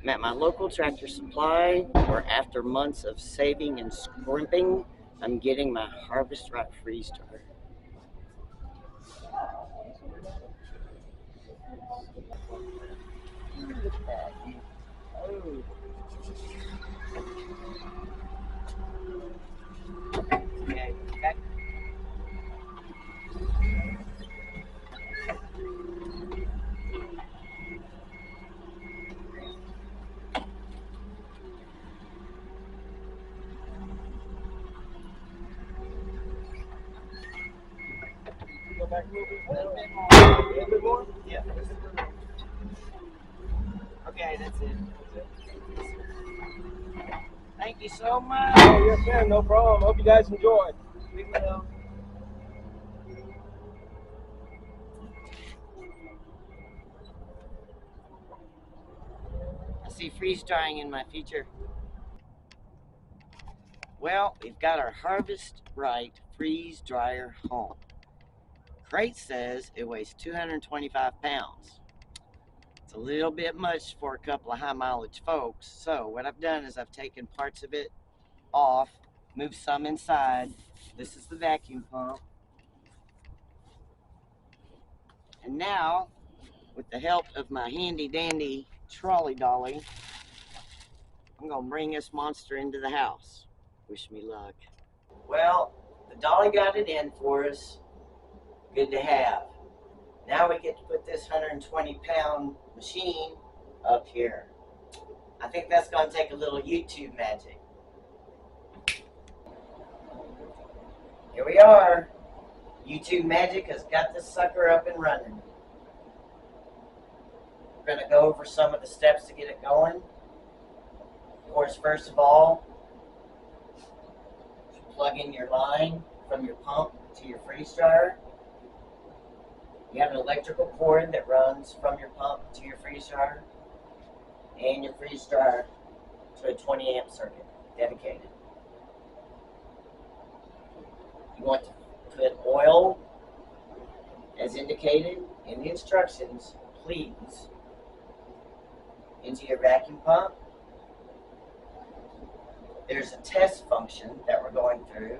I'm at my local Tractor Supply, where after months of saving and scrimping, I'm getting my Harvest Right freeze dryer. Look at that. Oh. Okay, back. Go back a little bit more. A little bit more? Yeah. Okay, that's it. Thank you so much. Oh, yes, ma'am. No problem. Hope you guys enjoy. We will. I see freeze drying in my future. Well, we've got our Harvest Right freeze dryer home. Crate says it weighs 225 pounds. It's a little bit much for a couple of high mileage folks. So what I've done is I've taken parts of it off, moved some inside. This is the vacuum pump. And now, with the help of my handy dandy trolley dolly, I'm gonna bring this monster into the house. Wish me luck. Well, the dolly got it in for us. Good to have. Now we get to put this 120-pound machine up here. I think that's going to take a little YouTube magic. Here we are. YouTube magic has got this sucker up and running. We're going to go over some of the steps to get it going. Of course, first of all, you plug in your line from your pump to your freeze dryer. You have an electrical cord that runs from your pump to your freeze dryer and your freeze dryer to a 20 amp circuit dedicated. You want to put oil as indicated in the instructions, please, into your vacuum pump. There's a test function that we're going through.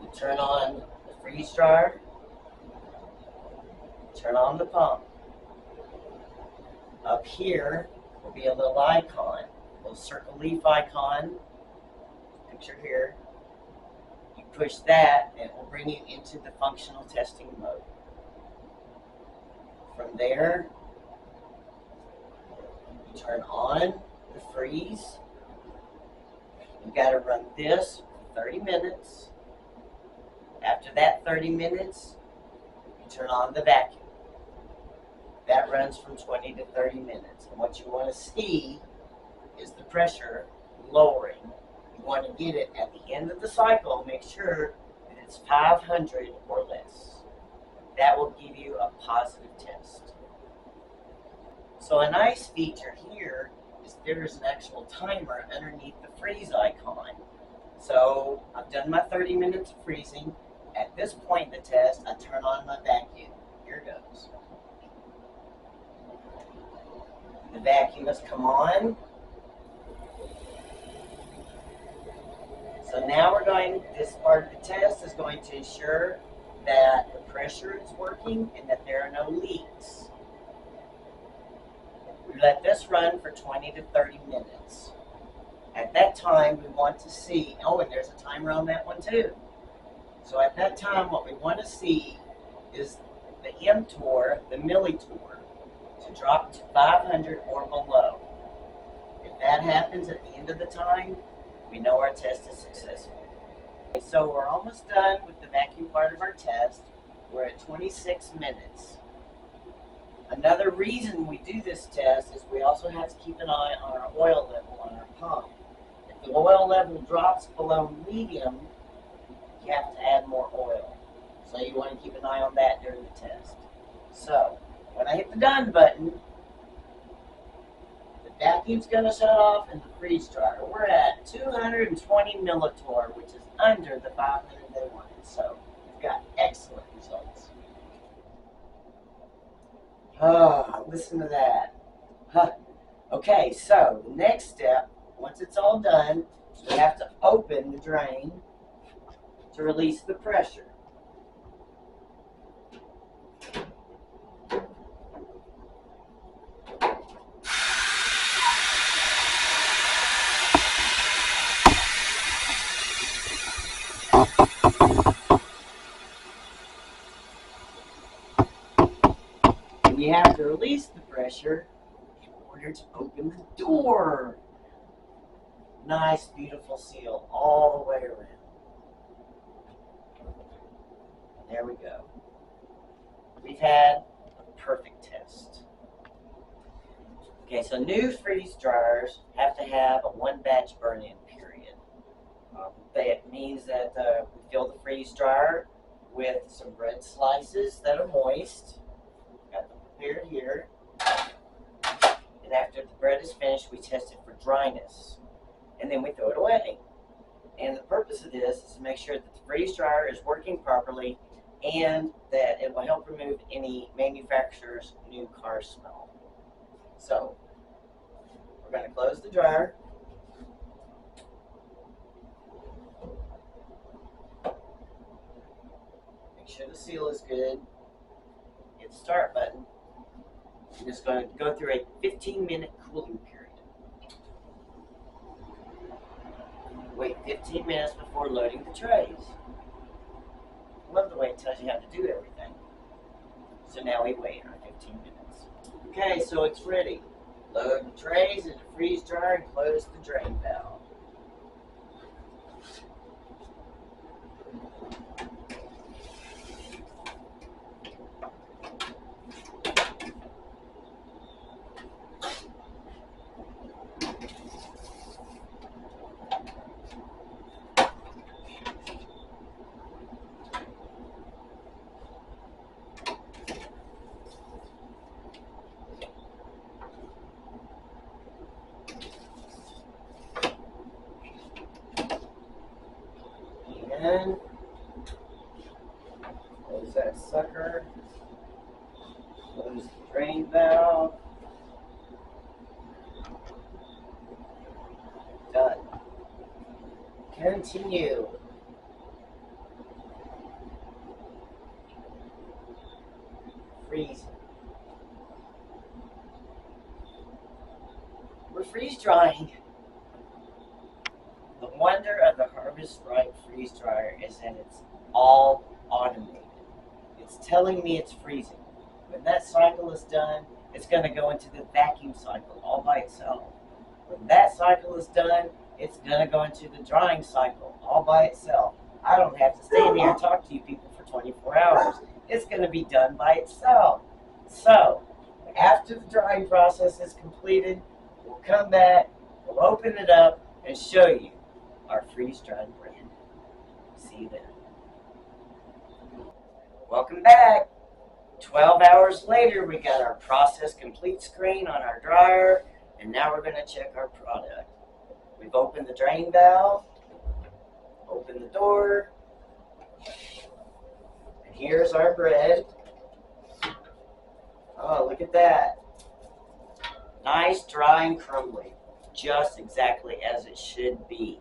You turn on the freeze dryer, turn on the pump. Up here will be a little icon, a little circle leaf icon, picture here. You push that and it will bring you into the functional testing mode. From there, you turn on the freeze. You've got to run this for 30 minutes. After that 30 minutes, you turn on the vacuum. That runs from 20 to 30 minutes. And what you want to see is the pressure lowering. You want to get it at the end of the cycle, make sure that it's 500 or less. That will give you a positive test. So a nice feature here is there's an actual timer underneath the freeze icon. So I've done my 30 minutes of freezing. At this point in the test, I turn on my vacuum. Here goes. The vacuum has come on. So now this part of the test is going to ensure that the pressure is working and that there are no leaks. We let this run for 20 to 30 minutes. At that time, we want to see, oh, and there's a timer on that one too. So at that time, what we want to see is the mTOR, the millitour, to drop to 500 or below. If that happens at the end of the time, we know our test is successful. So we're almost done with the vacuum part of our test. We're at 26 minutes. Another reason we do this test is we also have to keep an eye on our oil level on our pump. If the oil level drops below medium, you have to add more oil. So you want to keep an eye on that during the test. So when I hit the done button, the vacuum's going to shut off and the freeze dryer. We're at 220 millitour, which is under the 500 they wanted. So we've got excellent results. Oh, listen to that. Okay, so the next step, once it's all done, we have to open the drain to release the pressure. And you have to release the pressure in order to open the door. Nice, beautiful seal all the way around. There we go. We've had a perfect test. Okay, so new freeze dryers have to have a one batch burn-in period. That means that we fill the freeze dryer with some bread slices that are moist. Got them prepared here. And after the bread is finished, we test it for dryness. And then we throw it away. And the purpose of this is to make sure that the freeze dryer is working properly and that it will help remove any manufacturer's new car smell. So, we're going to close the dryer. Make sure the seal is good. Hit the start button. I'm just going to go through a 15-minute cooling period. Wait 15 minutes before loading the trays. I love the way it tells you how to do everything. So now we wait our 15 minutes. Okay, so it's ready. Load the trays in the freeze dryer and close the drain valve. And close that sucker. Close the drain valve. Done. Continue. Freeze. We're freeze drying. The wonder of the Harvest Right freeze dryer is that it's all automated. It's telling me it's freezing. When that cycle is done, it's going to go into the vacuum cycle all by itself. When that cycle is done, it's going to go into the drying cycle all by itself. I don't have to stand here and talk to you people for 24 hours. It's going to be done by itself. So, after the drying process is completed, we'll come back, we'll open it up, and show you our freeze-dried bread. See you then. Welcome back. 12 hours later, we got our process complete screen on our dryer, and now we're going to check our product. We've opened the drain valve, opened the door, and here's our bread. Oh, look at that. Nice, dry, and crumbly. Just exactly as it should be.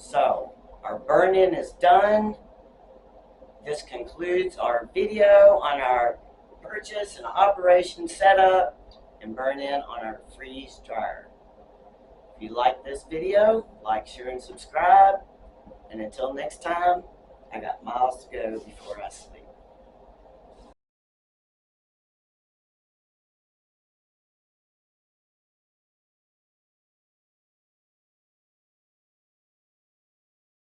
So, our burn-in is done. This concludes our video on our purchase and operation setup and burn-in on our freeze dryer. If you like this video, like, share, and subscribe. And until next time, I got miles to go before I sleep.